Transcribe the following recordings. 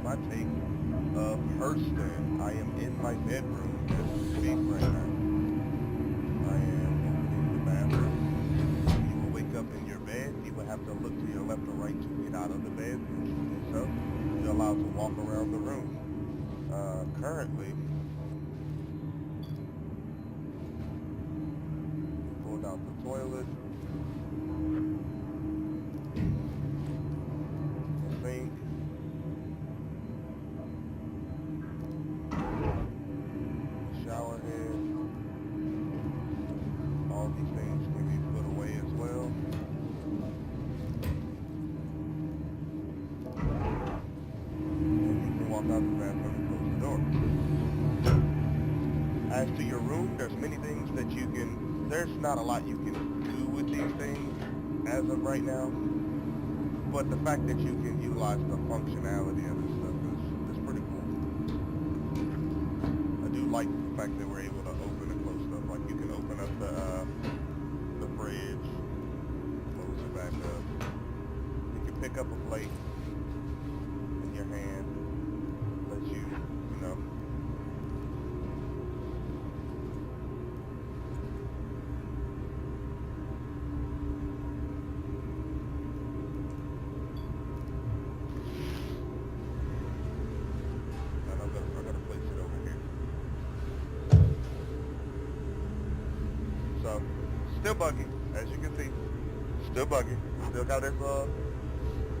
my take of Hurston. I am in my bedroom as we speak right now. I am opening the bathroom. You will wake up in your bed. You will have to look to your left or right to get out of the bed. Once you do so, you're allowed to walk around the room. Currently, we pulled out the toilet, the sink, shower head. All these things can be put away as well. And you can walk out the bathroom and close the door. As to your room, there's many things that you can, there's not a lot you can do with these things as of right now. But the fact that you can utilize the functionality of this stuff is pretty cool. I do like the fact that we're able to open and close stuff. Like you can open up the fridge, close it back up. You can pick up a plate in your hand, let you know. And I gotta place it over here. So, still buggy, as you can see. Still buggy. Still got its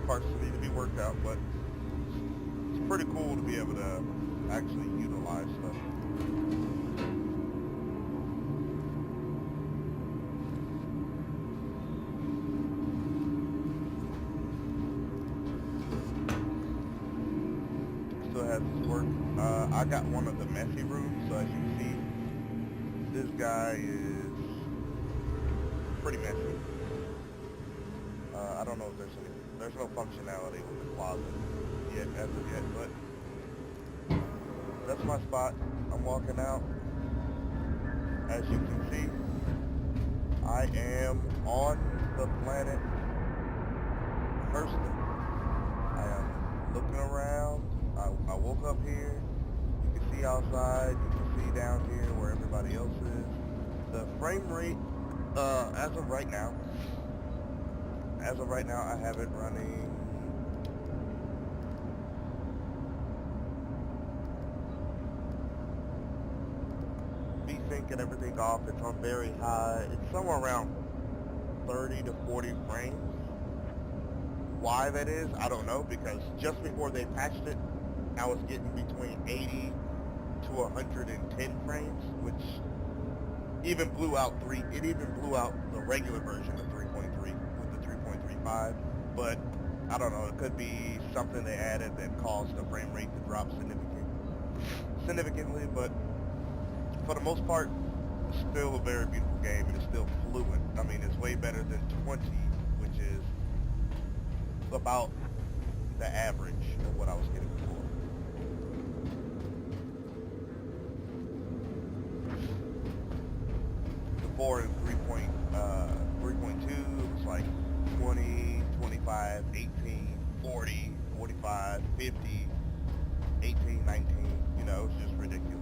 parts that need to be worked out, but it's pretty cool to be able to actually utilize stuff. Still has its work. I got one of the messy rooms, so as you can see, this guy is pretty messy. I don't know if there's no functionality with the closet yet, as of yet, but that's my spot. I'm walking out. As you can see, I am on the planet Hurston. I am looking around. I woke up here. You can see outside. You can see down here where everybody else is. The frame rate, as of right now, I have it running VSync and everything off. It's on very high. It's somewhere around 30 to 40 frames. Why that is, I don't know, because just before they patched it, I was getting between 80 to 110 frames, which even blew out the regular version of 3.3 with the 3.35, but I don't know, it could be something they added that caused the frame rate to drop significantly, but for the most part, it's still a very beautiful game, and it's still fluent. I mean, it's way better than 20, which is about the average of what I was getting before. Before in 3.2, it was like 20, 25, 18, 40, 45, 50, 18, 19, you know, it's just ridiculous.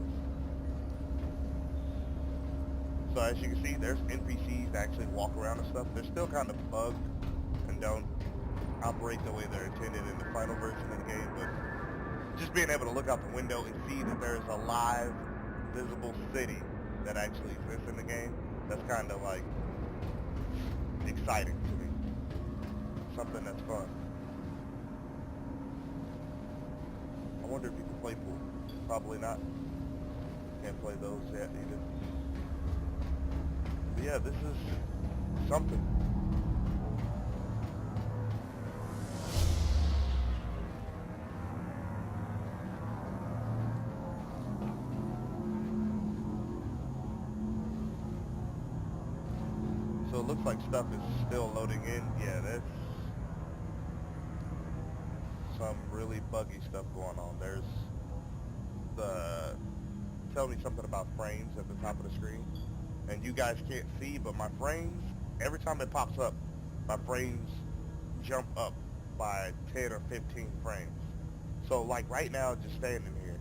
So as you can see, there's NPCs that actually walk around and stuff. They're still kind of bugged and don't operate the way they're intended in the final version of the game, but just being able to look out the window and see that there's a live, visible city that actually exists in the game, that's kind of like exciting to me. Something that's fun. I wonder if you can play pool. Probably not. Can't play those yet either. But yeah, this is something. So it looks like stuff is still loading in. Yeah, that's some really buggy stuff going on. There's the, tell me something about frames at the top of the screen. And you guys can't see, but my frames, every time it pops up, my frames jump up by 10 or 15 frames. So like right now, just standing here,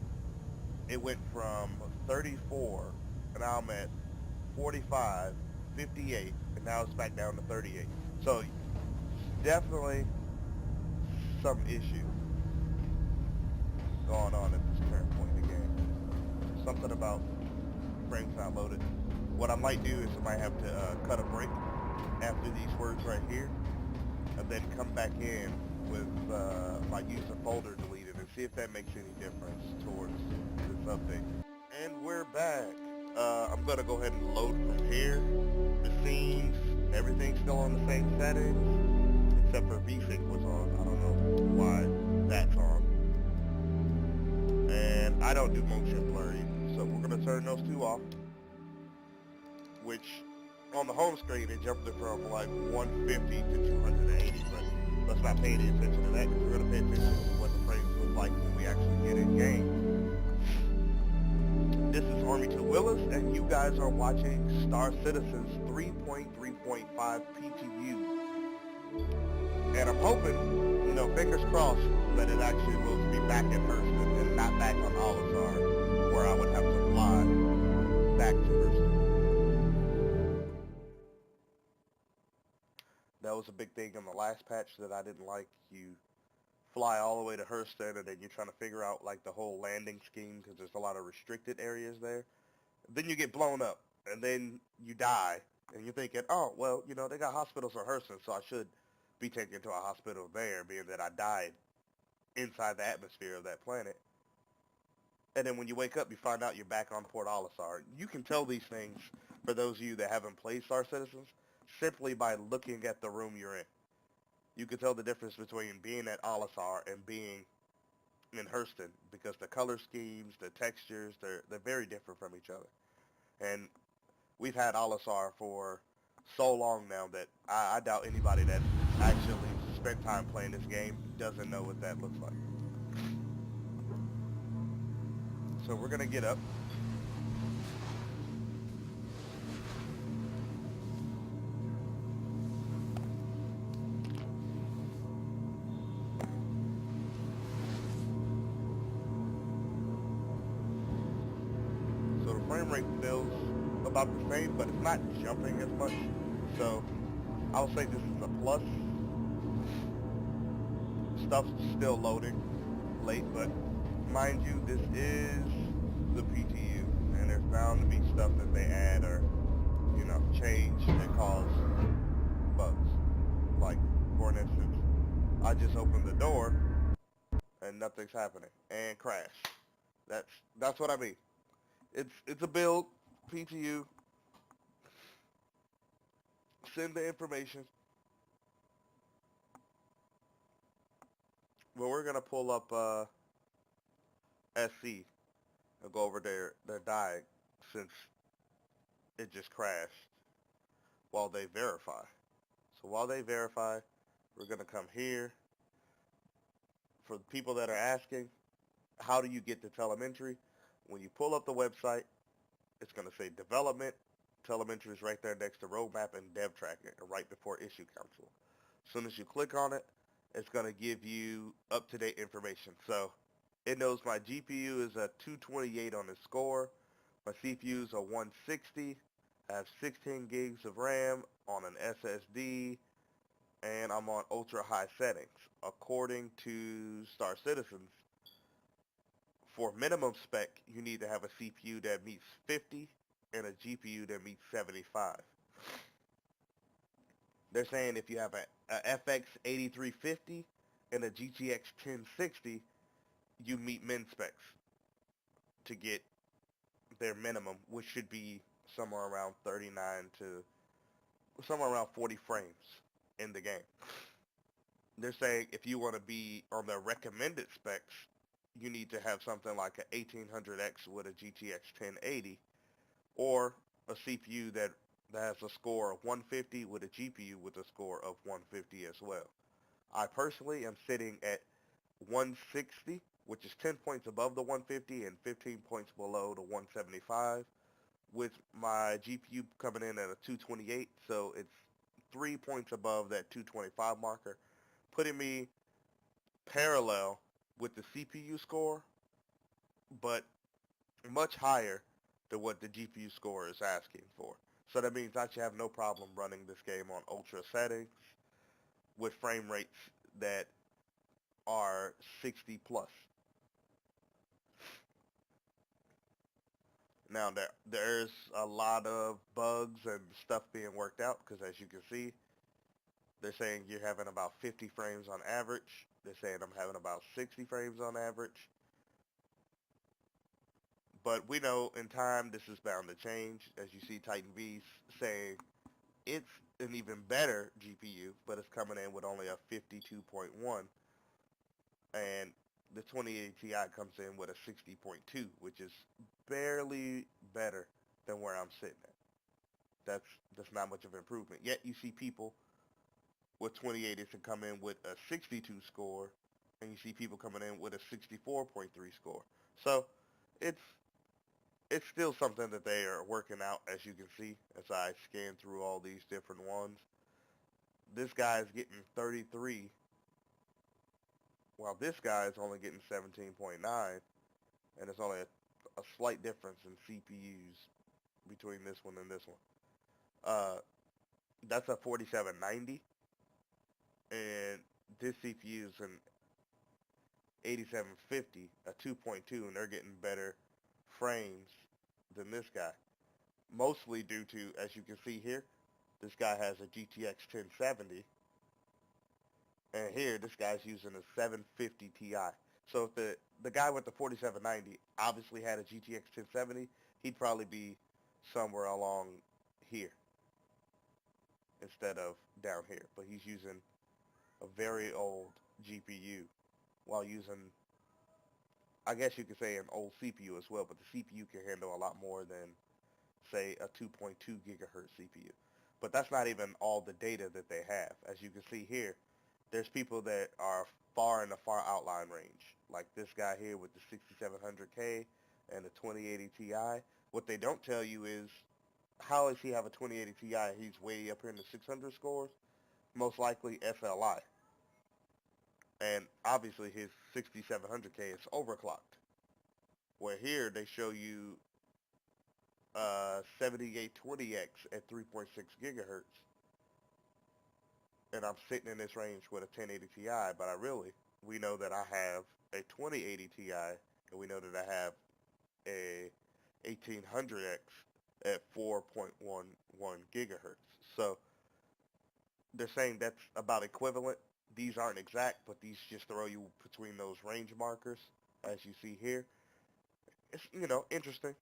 it went from 34, and now I'm at 45, 58, and now it's back down to 38. So definitely some issue going on at this current point in the game. Something about frames not loaded. What I might do is I might have to cut a break after these words right here, and then come back in with my user folder deleted and see if that makes any difference towards this update. And we're back. I'm gonna go ahead and load from here. The scenes, everything's still on the same settings, except for VSync was on. I don't know why that's on. And I don't do motion blur either, so we're gonna turn those two off. Which on the home screen it jumped it from like 150 to 280, but let's not pay any attention to that because we're gonna pay attention to what the frames look like when we actually get in game. This is Army 2 Willis, and you guys are watching Star Citizens 3.3.5 PTU. And I'm hoping, fingers crossed, that it actually will be back at Hurston and not back on Olisar, where I would have to fly back to Hurston. That was a big thing in the last patch that I didn't like. You fly all the way to Hurston, and then you're trying to figure out like the whole landing scheme because there's a lot of restricted areas there. Then you get blown up, and then you die, and you're thinking, oh, well, they got hospitals in Hurston, so I should be taken to a hospital there, being that I died inside the atmosphere of that planet. And then when you wake up, you find out you're back on Port Olisar. You can tell these things, for those of you that haven't played Star Citizens, simply by looking at the room you're in. You can tell the difference between being at Olisar and being in Hurston because the color schemes, the textures, they're very different from each other. And we've had Olisar for so long now that I doubt anybody that actually spent time playing this game doesn't know what that looks like. So we're going to get up. So the frame rate feels about the same, but it's not jumping as much. So I'll say this is a plus. Stuff's still loading late, but mind you, this is the PTU, and there's bound to be stuff that they add or, change that cause bugs. Like, for an instance, I just opened the door and nothing's happening and crash. That's what I mean. It's a build, PTU. Send the information. Well, we're gonna pull up SC and go over their diag since it just crashed while they verify. So while they verify, we're gonna come here. For the people that are asking, how do you get to telemetry? When you pull up the website, it's gonna say development. Telemetry is right there next to roadmap and dev tracking, and right before issue council. As soon as you click on it, it's going to give you up-to-date information. So it knows my GPU is a 228 on the score. My CPU is a 160. I have 16 gigs of RAM on an SSD, and I'm on ultra-high settings. According to Star Citizens, for minimum spec, you need to have a CPU that meets 50 and a GPU that meets 75. They're saying if you have a FX 8350 and a GTX 1060, you meet min specs to get their minimum, which should be somewhere around 39 to somewhere around 40 frames in the game. They're saying if you want to be on the recommended specs, you need to have something like a 1800X with a GTX 1080 or a CPU that has a score of 150 with a GPU with a score of 150 as well. I personally am sitting at 160, which is 10 points above the 150 and 15 points below the 175, with my GPU coming in at a 228, so it's 3 points above that 225 marker, putting me parallel with the CPU score, but much higher than what the GPU score is asking for. So that means I should have no problem running this game on ultra settings with frame rates that are 60 plus. Now there's a lot of bugs and stuff being worked out because as you can see, they're saying you're having about 50 frames on average. They're saying I'm having about 60 frames on average. But we know in time this is bound to change. As you see Titan V saying it's an even better GPU, but it's coming in with only a 52.1. And the 2080 Ti comes in with a 60.2, which is barely better than where I'm sitting at. That's not much of an improvement. Yet you see people with 2080s that come in with a 62 score, and you see people coming in with a 64.3 score. So it's still something that they are working out, as you can see, as I scan through all these different ones. This guy is getting 33, while this guy is only getting 17.9, and it's only a slight difference in CPUs between this one and this one. That's a 4790, and this CPU is an 8750, a 2.2, and they're getting better frames than this guy. Mostly due to, as you can see here, this guy has a GTX 1070, and here this guy's using a 750 Ti. So if the guy with the 4790 obviously had a GTX 1070, he'd probably be somewhere along here instead of down here. But he's using a very old GPU while using, I guess you could say, an old CPU as well, but the CPU can handle a lot more than, say, a 2.2 gigahertz CPU. But that's not even all the data that they have. As you can see here, there's people that are far in the far outline range, like this guy here with the 6700K and the 2080 Ti. What they don't tell you is, how does he have a 2080 Ti? He's way up here in the 600 scores. Most likely SLI. And obviously his 6700K is overclocked. Where here they show you 7820X at 3.6 gigahertz. And I'm sitting in this range with a 1080 Ti, but we know that I have a 2080 Ti, and we know that I have a 1800X at 4.11 gigahertz. So they're saying that's about equivalent. These aren't exact, but these just throw you between those range markers, as you see here. It's, interesting.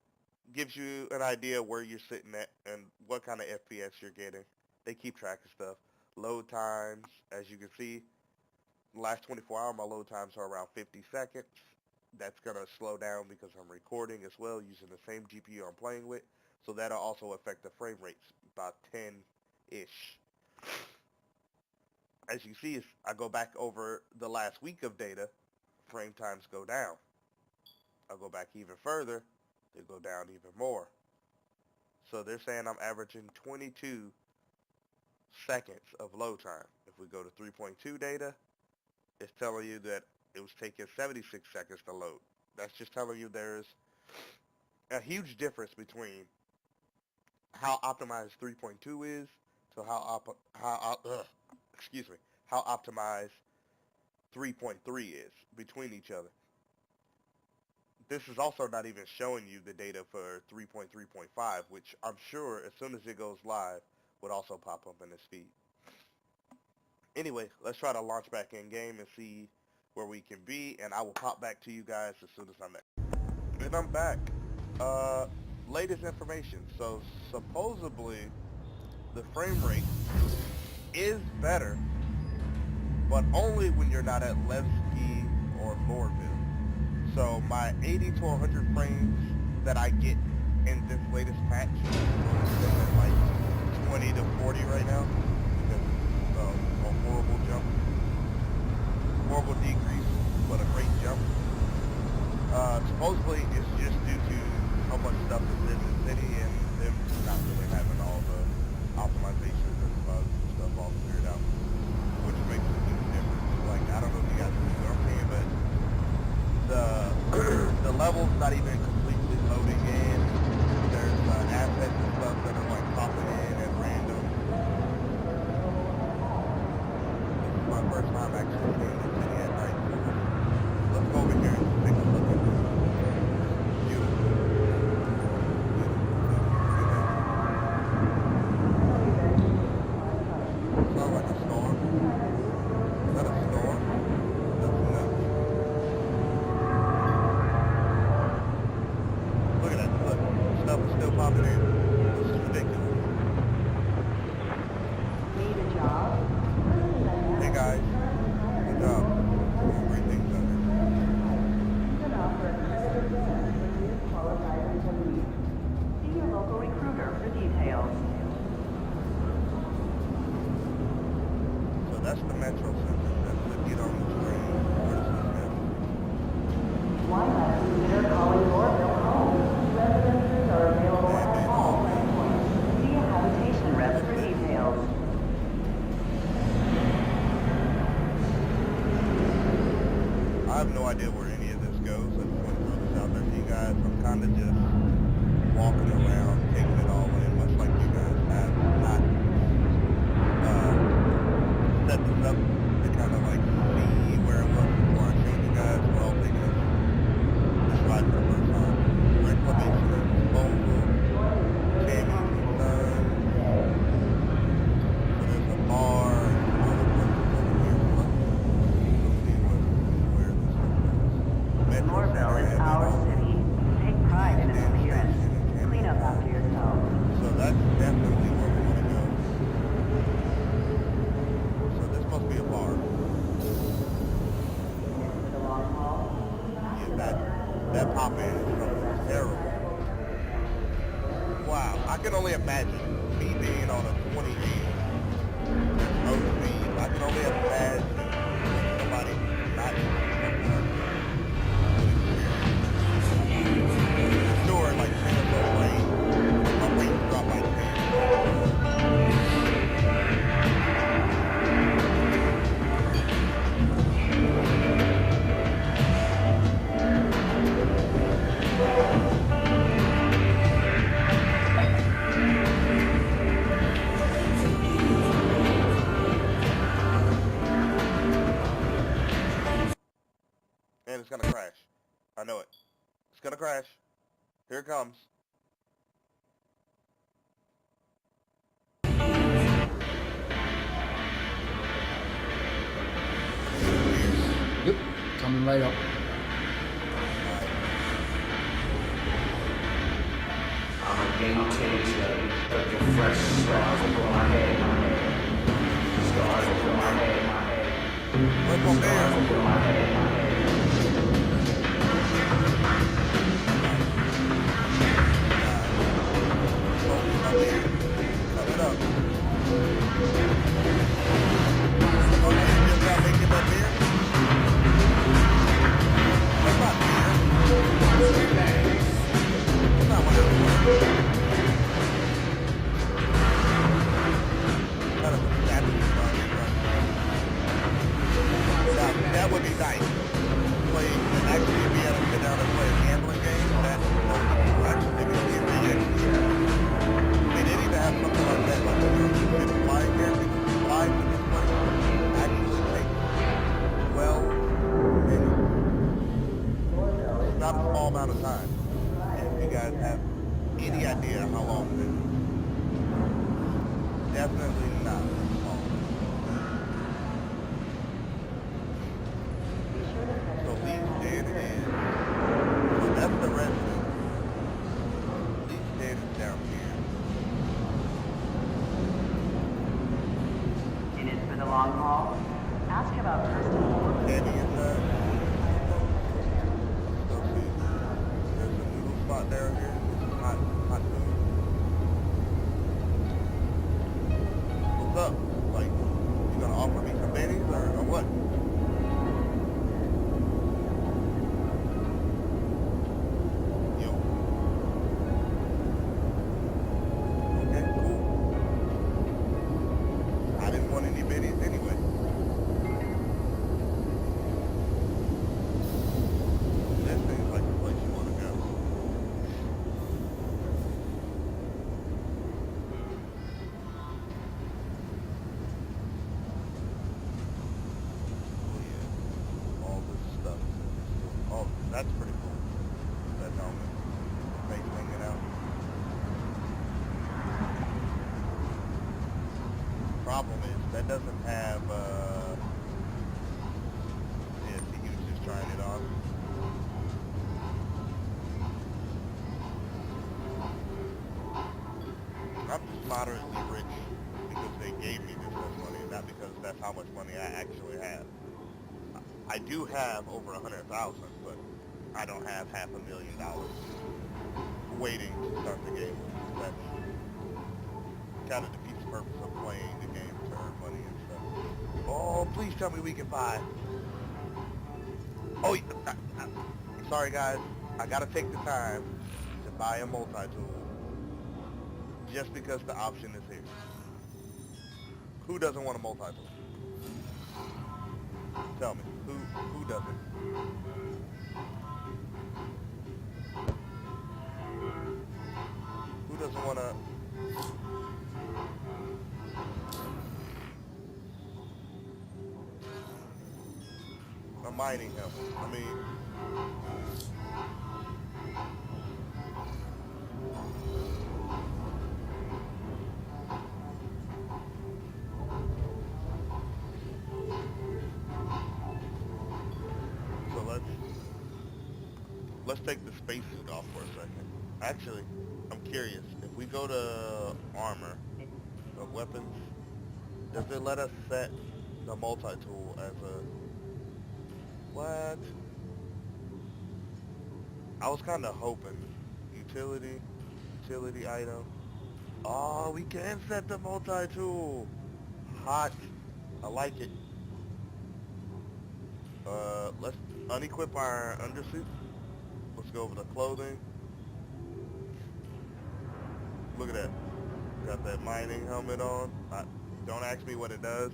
Gives you an idea where you're sitting at and what kind of FPS you're getting. They keep track of stuff. Load times, as you can see, the last 24 hours, my load times are around 50 seconds. That's going to slow down because I'm recording as well using the same GPU I'm playing with. So that'll also affect the frame rates, about 10-ish. As you see, as I go back over the last week of data, frame times go down. I'll go back even further, they go down even more. So they're saying I'm averaging 22 seconds of load time. If we go to 3.2 data, it's telling you that it was taking 76 seconds to load. That's just telling you there's a huge difference between how optimized 3.2 is to how optimized 3.3 is between each other. This is also not even showing you the data for 3.3.5, which I'm sure as soon as it goes live would also pop up in this feed. Anyway, let's try to launch back in game and see where we can be, and I will pop back to you guys as soon as I'm there. And I'm back. Latest information. So supposedly the frame rate is better, but only when you're not at Levski or Lorville. So my 80 to 100 frames that I get in this latest patch, I'm sitting at like 20 to 40 right now, because it's a horrible jump. Horrible decrease, but a great jump. Supposedly it's just due to how much stuff is in the city and them not really having all the optimizations and bugs and stuff all figured out, which makes a huge difference. Like, I don't know if you guys see what I'm saying, but That's the Metro Center. That's the get on the train. Where does this go? Why not consider calling Lorville home? Residences are available at all price points. See a habitation rep for details. I have no idea where any of this goes. I just want to throw this out there to you guys. I'm kind of just walking around, taking it all in, much like you guys have not set this up to kind of like see where it was before I showed you guys. We're all taking this ride for the first time. Reclamation and disposal, Tammy's and Sons. So there's a bar and some other places over here. So let's see where this one goes. Metro Lorville is Center, our Abbott, city. Take pride in its Stanton appearance. Station, and Tammy's. Clean up after yourself. So that's definitely where we want to go. So this must be a bar. The long haul. Yeah, that pop-in is something terrible. Wow, I can only imagine me being on a 28. There's no speed. I can only imagine somebody not something like that would experience. Sure, like 10 of those rain. My rain dropped by 10. And it's gonna crash. I know it. It's gonna crash. Here it comes. Yep, coming right up. I'm a game changer. Your fresh stars over my head. Stars over my head. Let's go there. Stars over my head. Cut it up. Oh, you just got making that beer? That's not beer. That's not what it was. Kind of a savage starting run. Now, that would be nice. Play, and actually be able to sit down and play a gambling game. That's actually be they didn't even have something like that, like a flying there, because the flies in this place actually take 12 minutes. It's not a small amount of time. If you guys have any idea how long it is. Definitely not small. So Lee's Den is, so that's the resident. Lee's Den is down here. In it for the long haul. Ask about Hurston. Tammy is let's go see. There's a noodle spot down here. It's hot food. What's up? Like, you gonna offer me some bennies or what? Yo. Okay, cool. I didn't want any bennies anyway. This seems like the place you want to go. Oh yeah, all this stuff. Oh, that's pretty cool. That helmet, face hanging out. Problem is that doesn't have. Yeah, see, he was just trying it on. I'm just moderately rich because they gave me this much money, not because that's how much money I actually have. I do have over 100,000, but I don't have $500,000 waiting to start the game. That kind of defeats the purpose of playing the game term. money and stuff. Oh, please tell me we can buy. Oh, sorry guys. I gotta take the time to buy a multi-tool just because the option is here. Who doesn't want a multi-tool? Tell me, who doesn't? Who doesn't want to? A mining helmet. I mean, so let's take the spacesuit off for a second. Actually, I'm curious. If we go to armor, weapons, does it let us set the multi-tool as a... What? I was kind of hoping. Utility item. Oh, we can set the multi-tool. Hot. I like it. Let's unequip our undersuit. Let's go over to clothing. Look at that. Got that mining helmet on. Don't ask me what it does.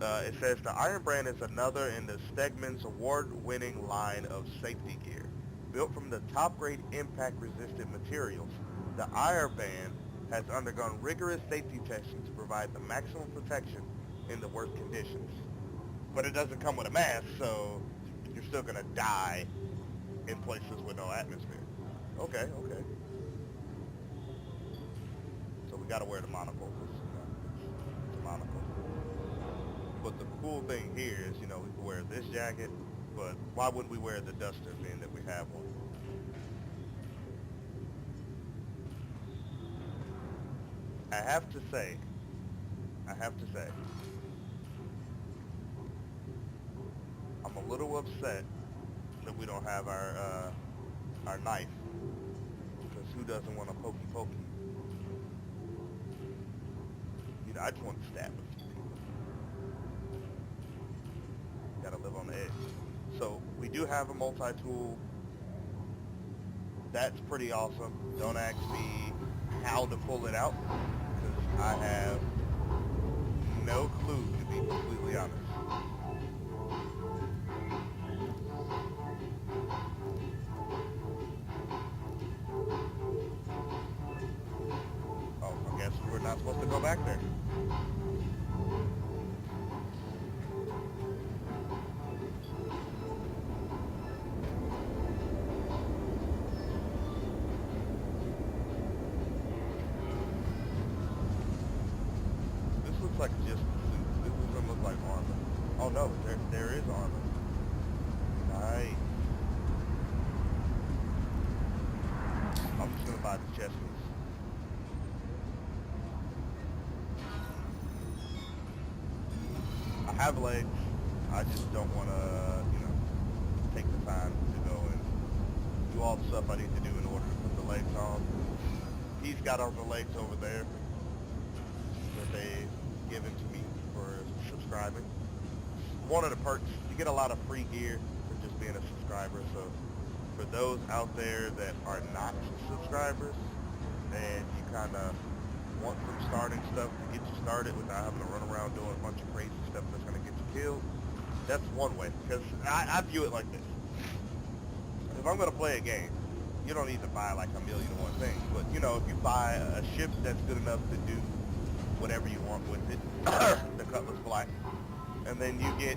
It says the Iron Brand is another in the Stegman's award-winning line of safety gear. Built from the top-grade impact-resistant materials, the Iron Band has undergone rigorous safety testing to provide the maximum protection in the worst conditions. But it doesn't come with a mask, so you're still going to die in places with no atmosphere. Okay. So we got to wear the monocle, because it's a monocle. But the cool thing here is, we can wear this jacket, but why wouldn't we wear the duster being that we have one? I have to say, I'm a little upset that we don't have our knife, because who doesn't want a pokey? I just want to stab a few people. Gotta live on the edge. So we do have a multi-tool. That's pretty awesome. Don't ask me how to pull it out, because I have no clue, to be completely honest. Oh, I guess we're not supposed to go back there. Like just the suit. This doesn't look like armor. Oh no, there is armor. Nice. I'm just gonna buy the chest piece. I have legs. I just don't want to, take the time to go and do all the stuff I need to do in order to put the legs on. He's got all the legs over there that they given to me for subscribing. One of the perks, you get a lot of free gear for just being a subscriber. So for those out there that are not subscribers and you kind of want some starting stuff to get you started without having to run around doing a bunch of crazy stuff that's going to get you killed, that's one way. Because I view it like this. If I'm going to play a game, you don't need to buy like 1,000,001 things. But, if you buy a ship that's good enough to do whatever you want with it, the Cutlass Black, and then you get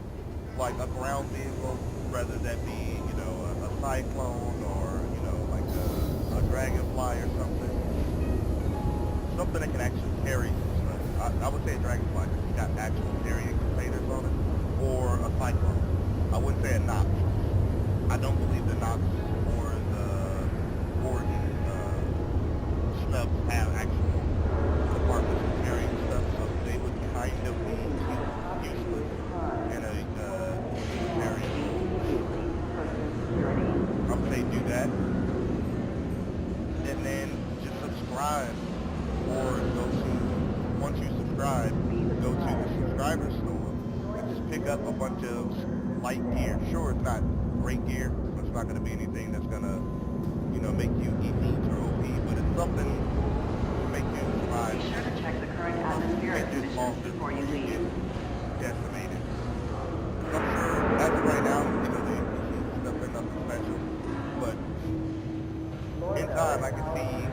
like a ground vehicle, whether that be a Cyclone or like a Dragonfly or something that can actually carry stuff. I would say a Dragonfly because it's got actual carrying containers on it, or a Cyclone. I wouldn't say a Nox. I don't believe the Nox or the Gordon snubs have actual compartments for carrying stuff, so they would kind of be useless in a carrying role. I would say do that, and then just subscribe, or those who, once you subscribe, driver's store and just pick up a bunch of light gear. Sure, it's not great gear. It's not going to be anything that's going to, you know, make you elite or OP, but it's something to make you survive. Be sure to check the current atmospheric conditions before you leave. Decimated. I'm sure as of right now, you know, the NPCs stuff are nothing special, but in time I can see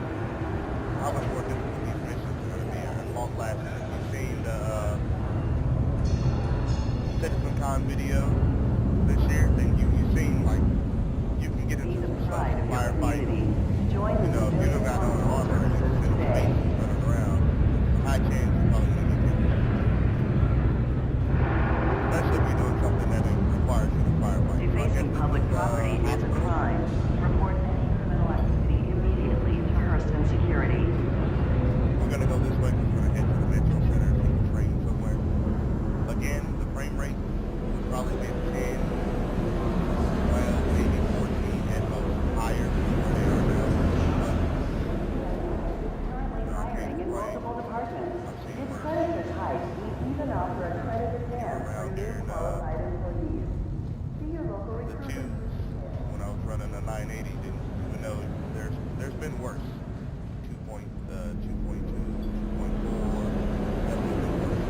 how much more difficult these missions are going to be and long lasting. If you've seen the Citizen video this year, then you've seen, like, you can get into some stuff, firefighting, you know, if you don't got no armor and you're just in space running around, high chance you're probably going to get killed. Especially if you're doing something that requires you to firefight. Defacing public property is a crime. Report any criminal activity immediately to Hurston Security. We're going to go this way because we're going to head to the Metro Center and take a train somewhere. Again, the frame rate will probably get 10, 12, maybe 14 at most higher than where they are now. Currently hiring in multiple departments. If credit is high, we even offer a credit advance for new qualified employees. See your local The recruiter. twos, when I was running a 980, didn't even know there's been worse. 2.2, 2.4, definitely been worse.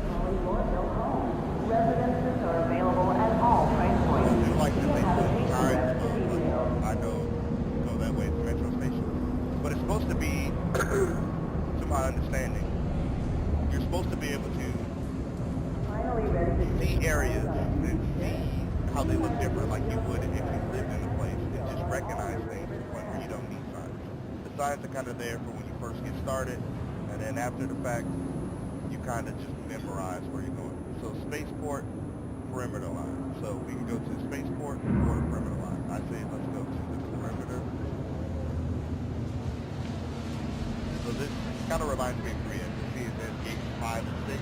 Calling Lorville home. Residences are available at all price points. I do like that they put Habitation times rep for of, details. I know go that way to Metro Station, but it's supposed to be, to my understanding, you're supposed to be able to Finally ready to see areas and see how they look different, like you would if you lived in a place, and just recognize things to the point where you don't need signs. The signs are kind of there for when you first get started, and then after the fact, you kind of just memorize where you're going. So spaceport, perimeter line. So we can go to the spaceport or the perimeter line. I say let's go to the perimeter. So this kind of reminds me of Korea. You see it says gates 5 and 6.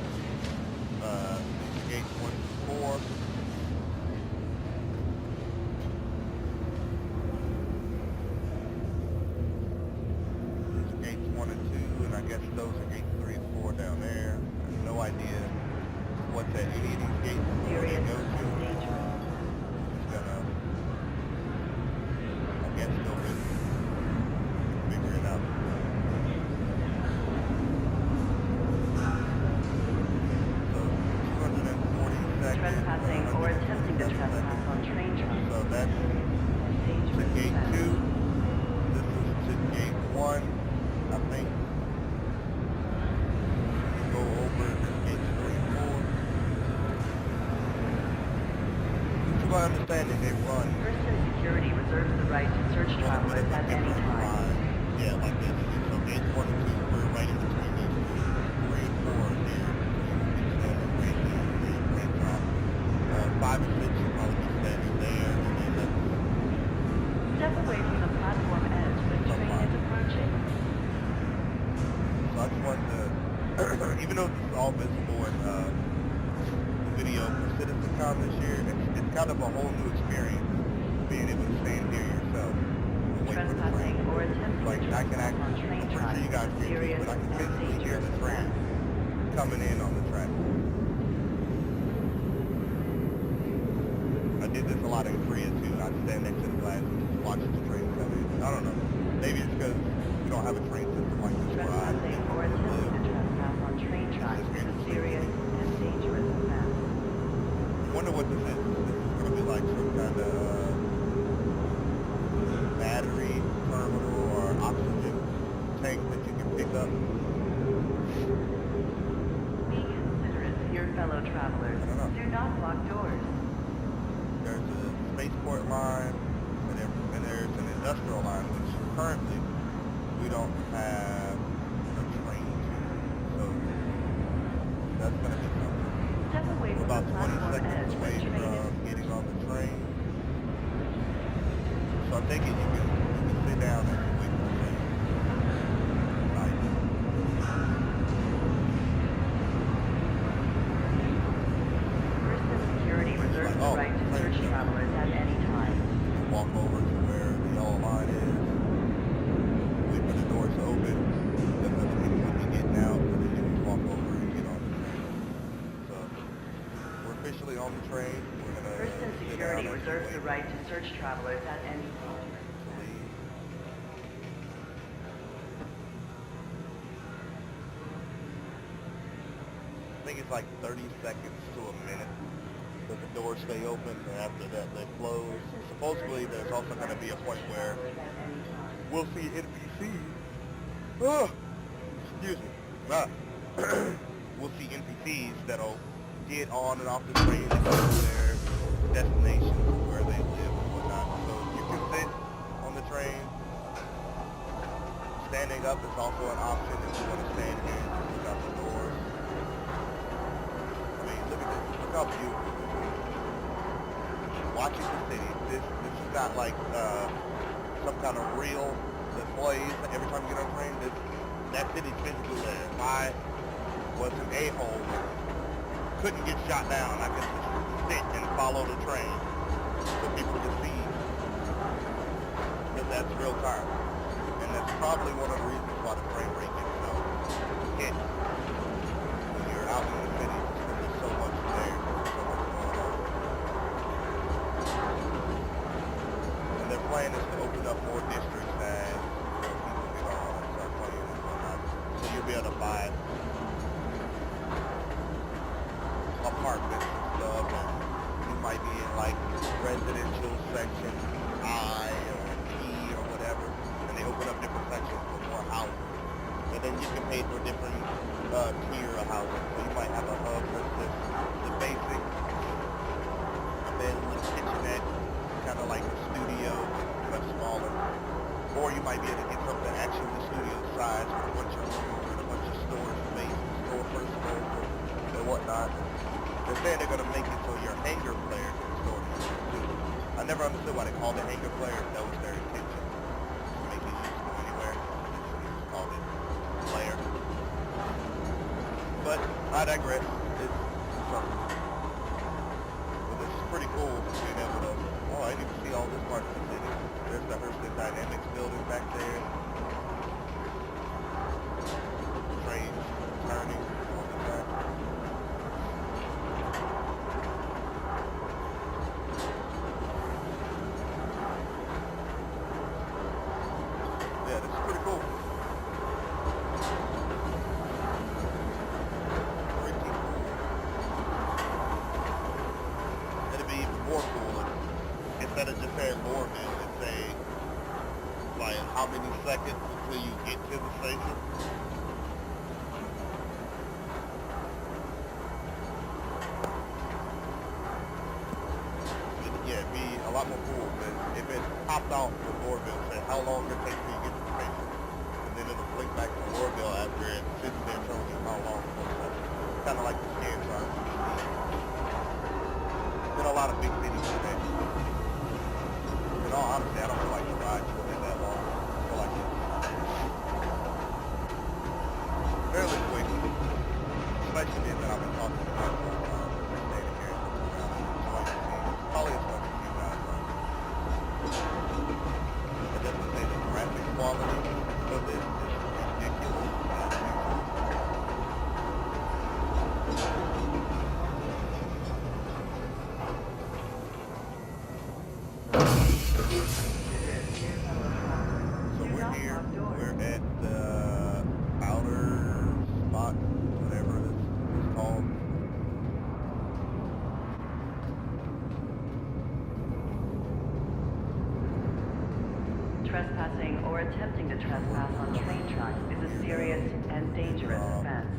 These are gates 1 through 4. These are gates 1 and 2, and I guess those are gates 3 and 4 down there. I have no idea what's at any of these gates where they serious go to. and dangerous. Just gonna, I guess, go in, figure it out. So 240 seconds. Trespassing or attempting to trespass on train tracks. So that's to Dangerous gate offense. 2. This is to gate 1, I think. Go over to gates 3 and 4. To my understanding, they run Hurston Security reserves the right to search a travelers at any different time. line. Yeah, like this. So gates 1 and 2, we're right in between these two. 3 and 4 are here. So you can stand right here, right top. 5 and 6 should probably be standing there, and then that's Step away from the platform edge. The train is approaching. So I just wanted to, even though this is all visible in the video for CitizenCon this year, it's kind of a whole new experience being able to stand here yourself and wait for the train. Trespassing or attempting Like, to I can trespass on actually, train I'm pretty tracks sure you guys is can too, serious but I can and physically hear dangerous the train offense. coming in on the track. I did this a lot in Korea too. I'd stand next to the glass and just watch the train come in. I don't know. Maybe it's because we don't have a train system like this where I Trespassing or attempting to trespass on train tracks is a serious and dangerous offense. I wonder what this is. This is going to be like some kind of battery terminal or oxygen tank that you can pick up. Be considerate to your fellow travelers. I don't know. Do not lock doors. There's a spaceport line, and there's an industrial line, which currently we don't have a train to. So that's going to be something. Step away We're from about the 20 platform seconds edge. The away train from is getting on the train. So I think you can sit down and wait for the train. Nice. Hurston Security reserves the right to search travelers at any time. Walk over to where the yellow line is. Wait for the doors to open. Because other people would be getting out, so then you can walk over and get on the train. search travelers at any time. Please. I think it's like 30 seconds to a minute that the doors stay open, and after that they close. Supposedly there's also going to be a point where we'll see NPCs. Oh, excuse me. We'll see NPCs that'll get on and off the train and go to their destinations, where they live and whatnot. So you can sit on the train. Standing up is also an option if you want to stand here and just look out the doors. I mean, look at this. Look how beautiful this is. Watching the city. This is not like some kind of real displays. Every time you get on a train, that city's physically there. If I was an a-hole and couldn't get shot down, I could just sit and follow the train so people can see that that's real time. And that's probably one of the reasons why the frame rate gets so hit when you're out in the city, because there's so much there, so much going on. And their plan is to open up more districts as people get on and start playing and whatnot. So you'll be able to buy apartments and stuff, and you might be in like residential section I or P or whatever, and they open up different sections for more housing, and then you can pay for different tier of housing. So you might have a hub that's just the basic, and then a little kitchenette, kind of like a studio, but much smaller, or you might be able to get something actually studio size with a bunch of rooms and a bunch of storage space, store personals and whatnot. They're saying they're going to make it so your hangar player can store it too. I never understood why they called it hangar player if that was their intention. To make it useful anywhere. They should have just called it player. But I digress. It's something. But this is pretty cool being able to, oh, I didn't even see all this part of the city. There's the Hurston Dynamics building back there. The trains turning on the track. Yeah, this is pretty cool. Pretty cool. It'd be even more cool if, instead of just saying Lorville, it'd say, like, how many seconds until you get to the station. Yeah, it'd be a lot more cool if it popped off with Lorville, said how long it takes for you to get to the station, and then it'll blink back to Lorville after it sits there telling you how long it takes. Kind of like the scan signs you see. Been a lot of big cities today. In all honesty, I don't feel like the ride should be that long. I feel like it's fairly quick, especially being that I've been talking to guys all the time. They're standing here and looking around and enjoying the scene. Probably as much as you guys are. I definitely say the graphic quality of this is ridiculous as usual. So we're here. We're at the outer spot, whatever it's called. Trespassing or attempting to trespass on train tracks is a serious and dangerous offense.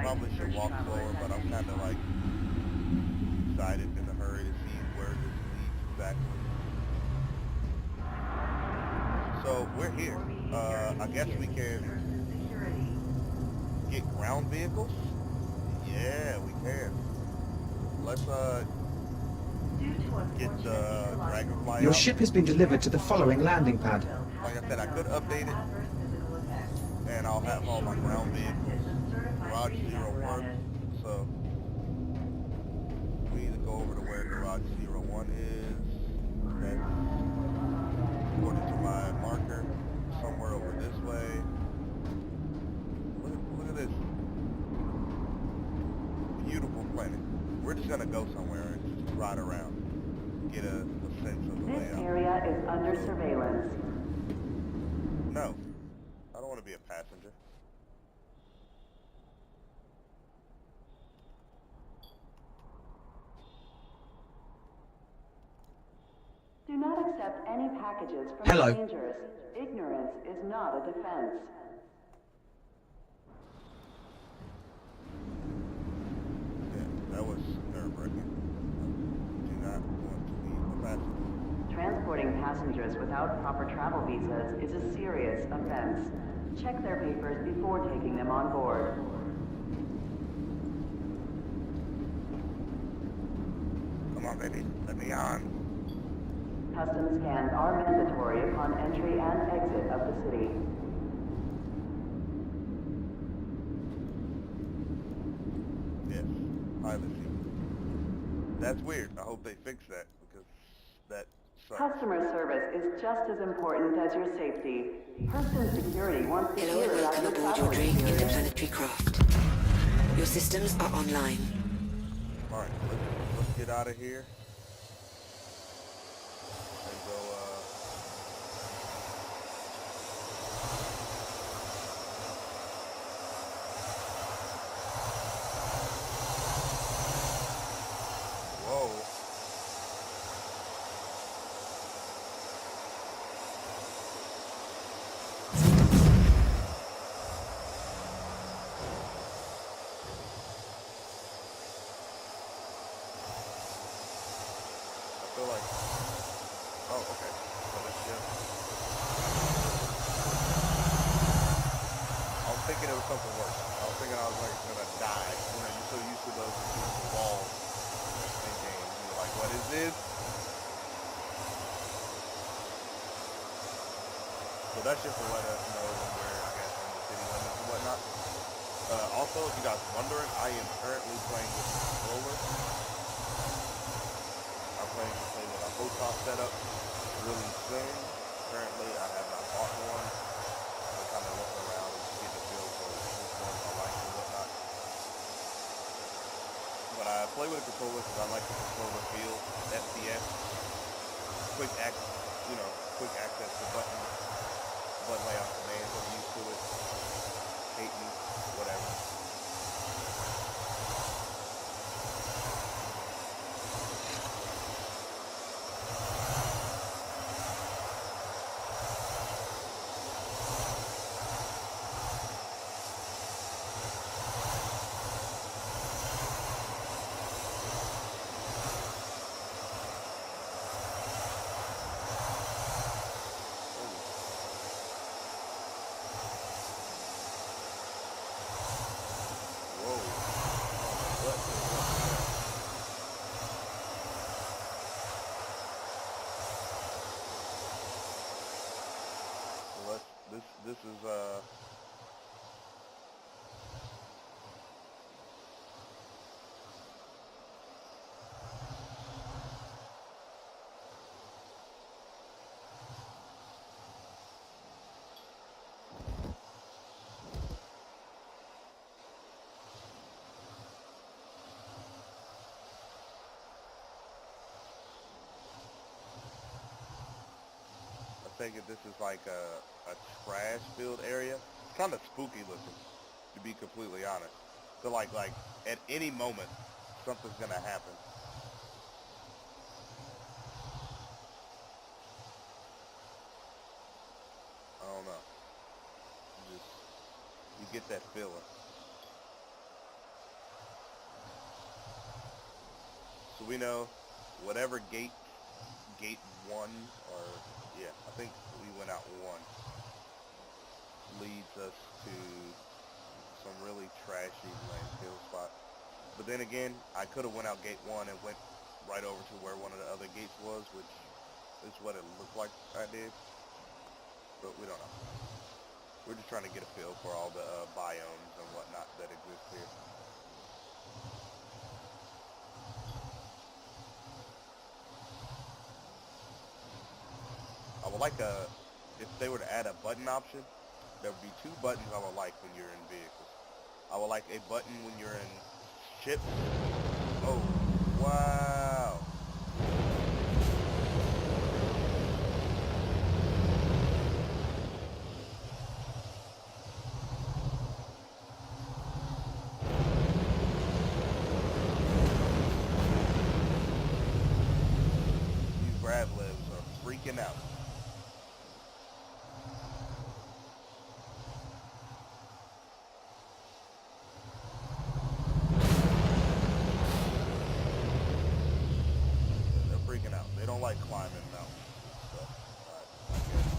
Probably should walk slower, but I'm kind of like excited in a hurry to see where this leads exactly. So we're here. I guess we can get ground vehicles. Yeah, we can. Let's get the Dragonfly. Your out. ship has been delivered to the following landing pad. Like I said, I could update it, and I'll have all my ground vehicles. Garage 01, so we need to go over to where Garage 01 is. That's according to my marker. beautiful planet. We're just gonna go somewhere and just ride around, get a sense of the This layout. area is under surveillance. No, I don't want to be a passenger. Do not accept any packages from Hello. strangers. Ignorance is not a defense. Yeah, that was nerve-wracking. I do not want to be a passenger. Transporting passengers without proper travel visas is a serious offense. Check their papers before taking them on board. Come on, baby, let me on. Custom scans are mandatory upon entry and exit of the city. Yes, privacy. That's weird. I hope they fix that because that sucks. Customer service is just as important as your safety. Hurston Security wants to Hello hear and about welcome your aboard travel your dream experience. interplanetary craft. Your systems are online. Alright, let's get out of here. And go, whoa. I feel like, oh, okay. So that's just, I was thinking it was something worse. I was thinking I was like gonna die. You know, you're so used to those walls in games. You're like, what is this? So that's just to let us know when we're, I guess, in the city limits and whatnot. Also, if you guys are wondering, I am currently playing with the controller. I'm planning to play with a Photon setup really soon. Currently, I have not bought one. I'm kind of looking around and get the feel for which ones I like and whatnot. But I play with a controller because I like the controller feel, FPS, quick access to buttons, button layout commands. I'm used to it. Hate me, whatever. This is I take it this is like a trash filled area. It's kind of spooky looking, to be completely honest. So like at any moment, something's gonna happen. I don't know. You get that feeling. So we know whatever gate 1, or yeah, I think we went out 1, leads us to some really trashy landfill spot. But then again, I could have went out gate 1 and went right over to where one of the other gates was, which is what it looked like I did. But we don't know. We're just trying to get a feel for all the biomes and whatnot that exist here. I would like if they were to add a button option, there would be 2 buttons I would like when you're in vehicles. I would like a button when you're in ships. Oh, wow. These grav libs are freaking out. They're freaking out. They don't like climbing mountains and stuff. I guess.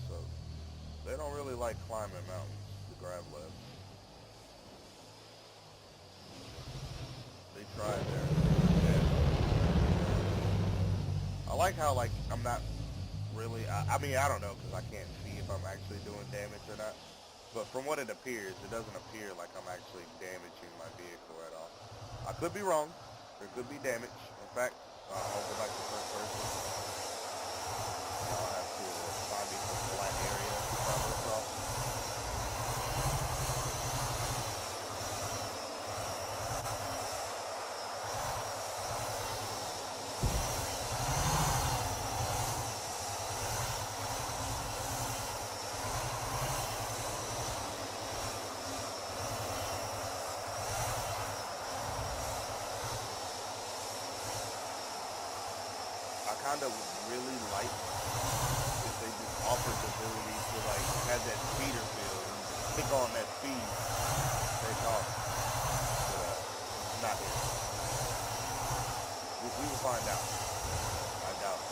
So they don't really like climbing mountains, the grav libs. They try their best. I like how, like, I'm not really, I mean, I don't know, because I can't see if I'm actually doing damage or not. But from what it appears, it doesn't appear like I'm actually damaging my vehicle at all. I could be wrong. There could be damage. In fact, I'll go back to first person. I'll have to find me some flat area to travel across. I kind of would really like if they just offered the ability to, like, have that speeder field and click on that speed, take off. But it's not here. We will find out. I doubt it.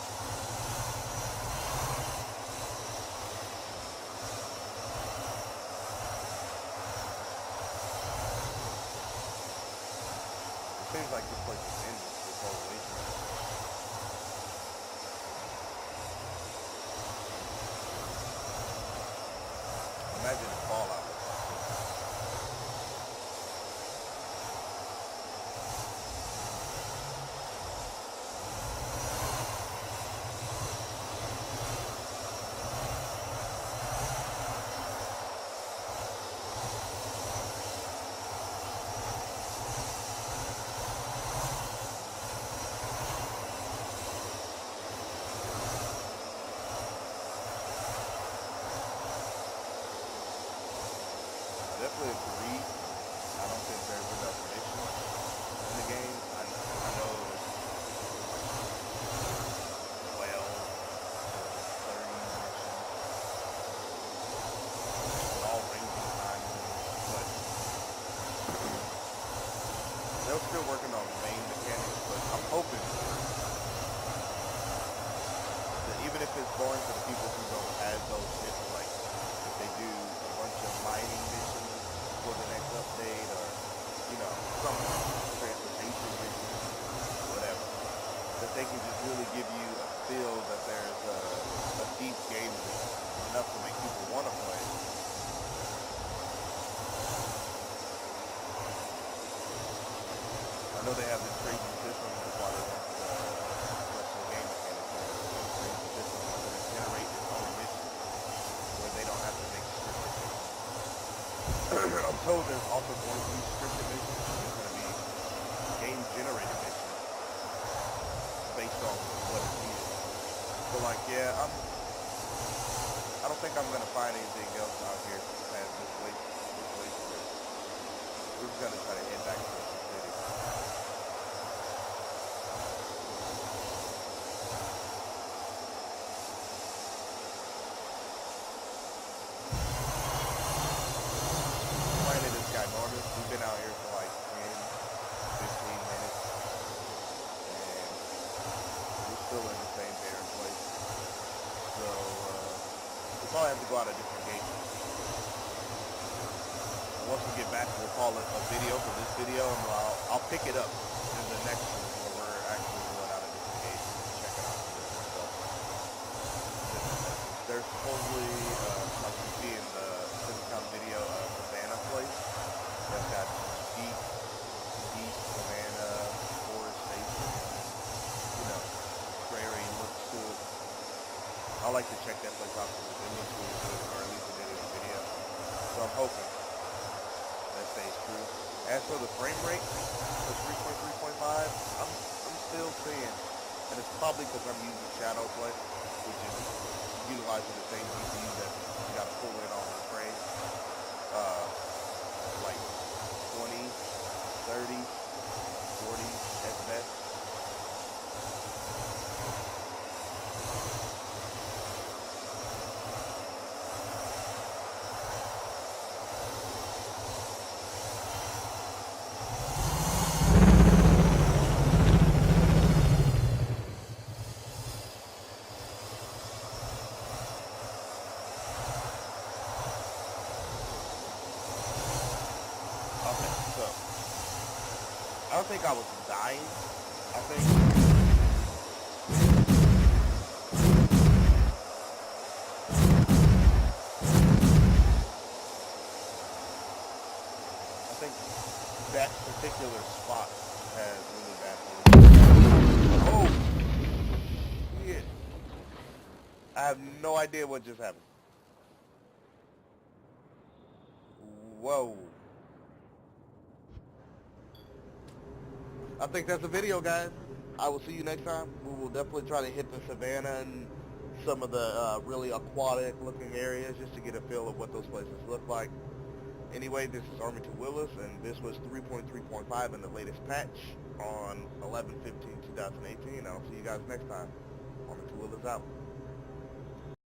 It seems like this place is endless, this whole wasteland. Imagine the fallout looks like this. I definitely agree. I don't think there's enough missions in the game. I know there's like 12 to 30 missions, with all ranging times, but they're still working on main mechanics. But I'm hoping that even if it's boring for the people who don't have those ships, like if they do a bunch of mining missions for the next update, or, you know, some transportation mission, whatever, that they can just really give you a feel that there's a deep game loop, enough to make people want to play. I know they have this crazy system, that's why they want the flexible game mechanics, and this crazy system is going to generate its own mission, where they don't have to make scripted missions. I'm told there's also going to be scripted missions. There's going to be game-generated missions based on what is needed. So, like, yeah, I don't think I'm going to find anything else out here past this wasteland. We're just going to try to head back to the city. Planet is ginormous. We've been out here for like 10, 15 minutes, and we're still in the same barren place. So we'll probably have to go out a different gate. And once we get back, we'll call it a video for this video, and I'll pick it up in the next one where we're actually going out a different gate and check it out for different stuff. There's supposedly, like you see in the video, like to check that place out because it looks really good, or at least it did in the video. So I'm hoping that stays true. As for the frame rate, the 3.3.5, I'm still seeing, and it's probably because I'm using Shadow Play, which is utilizing the same GPU that you got to pull in all the frames, like 20, 30, 40 at best. I don't think I was dying. I think that particular spot has really bad. Oh, shit! I have no idea what just happened. Whoa. I think that's the video, guys. I will see you next time. We will definitely try to hit the savannah and some of the really aquatic looking areas just to get a feel of what those places look like. Anyway, this is Armington Willis, and this was 3.3.5 in the latest patch on 11/15/2018. I'll see you guys next time. Armington Willis out.